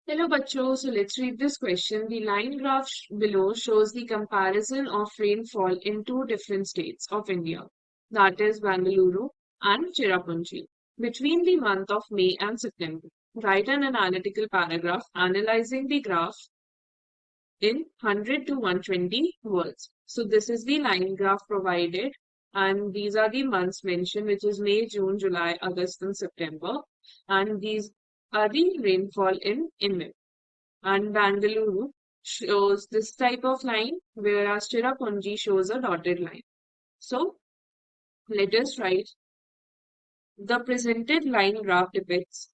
Hello, bachcho. So let's read this question. The line graph below shows the comparison of rainfall in two different states of India, that is Bengaluru and Cherrapunji, between the month of May and September. Write an analytical paragraph analyzing the graph in 100 to 120 words. So this is the line graph provided, and these are the months mentioned, which is May, June, July, August, and September. And these are the rainfall in MM. And Bengaluru shows this type of line, whereas Cherrapunji shows a dotted line. So let us write the presented line graph depicts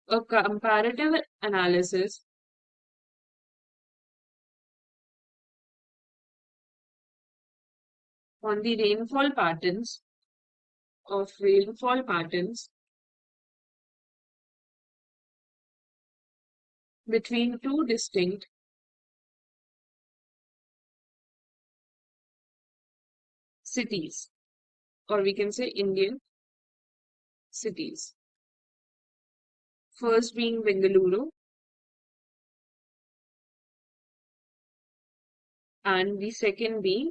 a comparative analysis on the rainfall patterns between two distinct cities, or we can say Indian cities. First being Bengaluru and the second being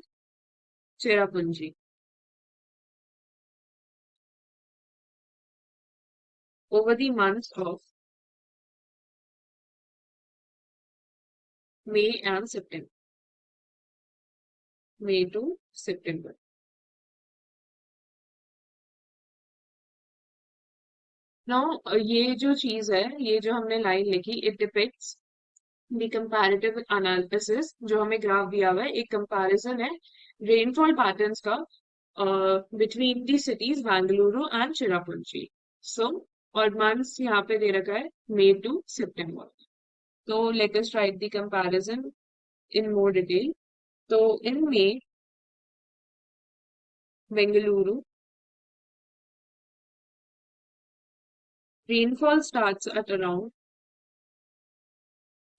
Cherrapunji. Over the months of May and September. May to September. Now, ये जो चीज है, ये जो हमने line लिखी, it depicts the comparative analysis जो हमें ग्राफ दिया हुआ है, एक कंपैरिजन है रेनफॉल पैटर्न्स का between the cities Bengaluru and Cherrapunji. So, और months यहाँ पे दे रखा है May to September. So, let us write the comparison in more detail. So, in May, Bengaluru rainfall starts at around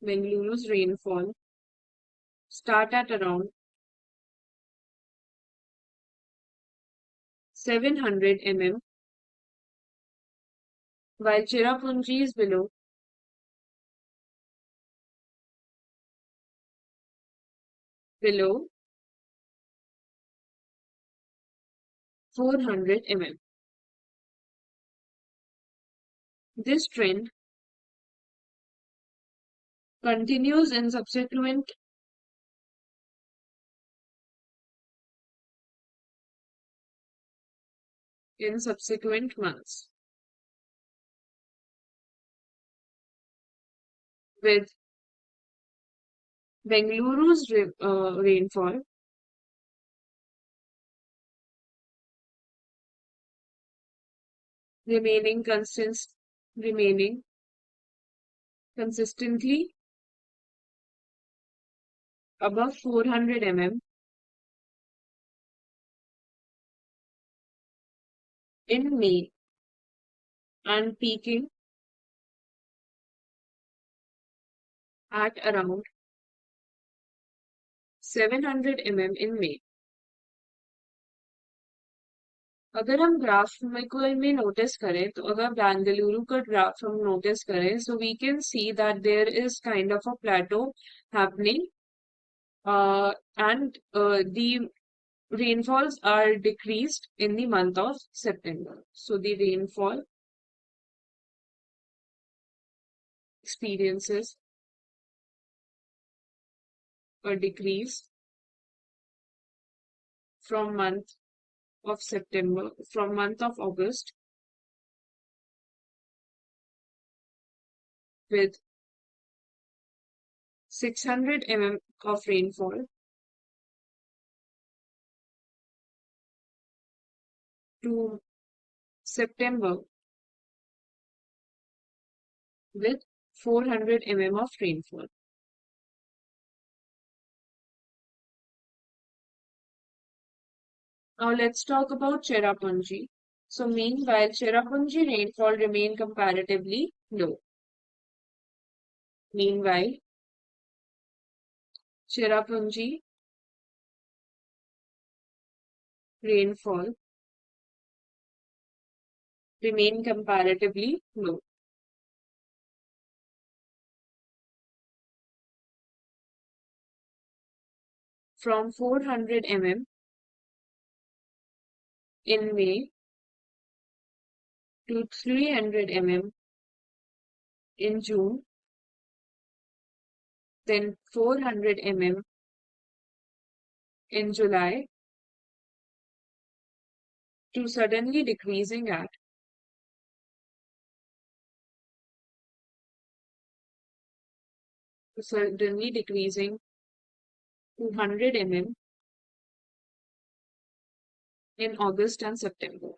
Bengaluru's rainfall start at around 700 mm, while Cherrapunji is below 400 mm. This trend continues in subsequent months, with Bengaluru's rainfall remaining remaining consistently above 400 mm in May and peaking at around 700 mm in May. अगर हम graph में notice करें तो अगर बेंगलुरु का graph हम notice करें so we can see that there is kind of a plateau happening and the rainfalls are decreased in the month of September. So the rainfall experiences a decrease from month of August, with 600 mm of rainfall to September with 400 mm of rainfall. Now let's talk about Cherrapunji. So meanwhile, Cherrapunji rainfall remained comparatively low. Meanwhile, Cherrapunji rainfall remain comparatively low. From 400 mm in May to 300 mm in June, then 400 mm in July, to suddenly decreasing at suddenly decreasing to 100 mm in August and September.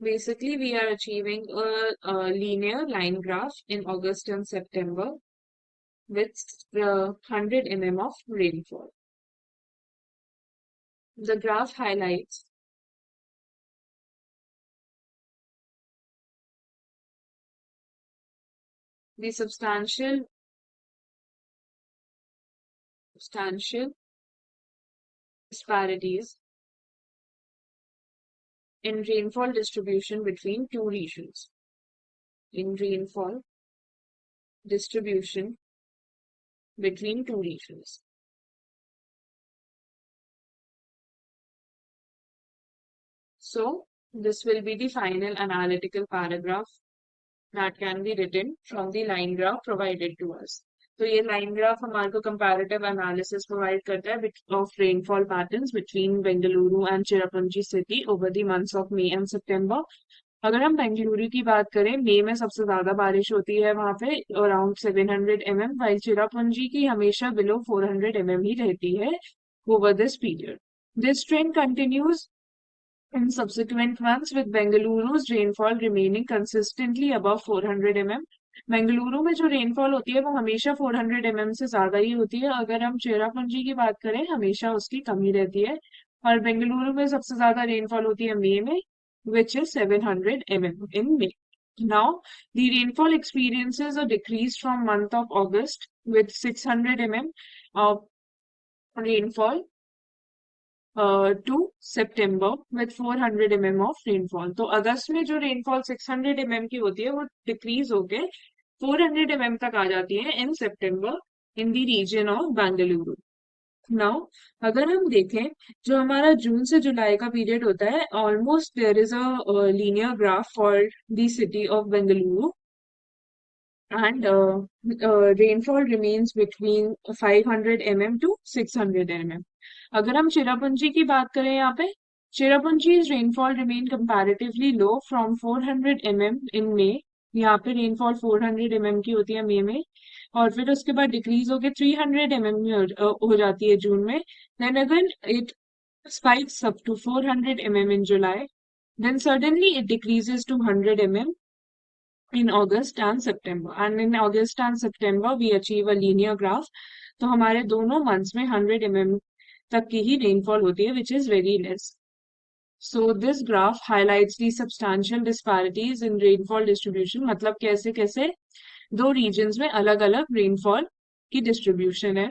Basically, we are achieving a linear line graph in August and September with 100 mm of rainfall. The graph highlights the substantial disparities in rainfall distribution between two regions. In rainfall distribution between two regions. So, this will be the final analytical paragraph that can be written from the line graph provided to us. तो ये line graph हमारे को comparative analysis provide करता है of rainfall patterns between Bengaluru and Cherrapunji city over the months of मई and सितंबर. अगर हम बेंगलुरु की बात करें, मई में सबसे ज्यादा बारिश होती है वहां पे अराउंड 700 mm, वाइल चिरापुंजी की हमेशा बिलो 400 mm ही रहती है over this period. This trend continues in subsequent months with Bengaluru's rainfall remaining consistently above 400 mm. Bengaluru में जो रेनफॉल होती है वो हमेशा 400 mm से ज्यादा ही होती है. अगर हम चेरापूंजी की बात करें, हमेशा उसकी कमी रहती है. और बेंगलुरु में सबसे ज्यादा रेनफॉल होती है मई में, which is 700 mm in May. Now, the rainfall experiences a decrease from month of August with 600 mm of rainfall to September with 400 mm of rainfall. तो अगस्त में जो रेनफॉल 600 mm की होती है वो डिक्रीज होके 400 mm तक आ जाती है इन सितंबर in the region of Bengaluru. Now अगर हम देखें, जो हमारा जून से जुलाई का पीरियड होता है, almost there is a linear graph for the city of Bengaluru and rainfall remains between 500 mm to 600 mm. अगर हम चिरापुंजी की बात करें, यहाँ पे चिरापुंजी's rainfall remain comparatively low from 400 mm in May. यहाँ पे रेनफॉल 400 mm की होती है मई में, और फिर उसके बाद डिक्रीज होके 300 mm में हो जाती है जून में. Then again it spikes up to 400 mm in July. Then suddenly it decreases to 100 mm in August and September. And in August and September we achieve a linear graph. तो हमारे दोनों months में 100 mm तक की ही rainfall होती है, which is very less. So this graph highlights the substantial disparities in rainfall distribution. मतलब कैसे कैसे दो regions में अलग अलग rainfall की distribution है.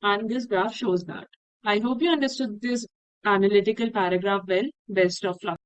And this graph shows that. I hope you understood this analytical paragraph well. Best of luck.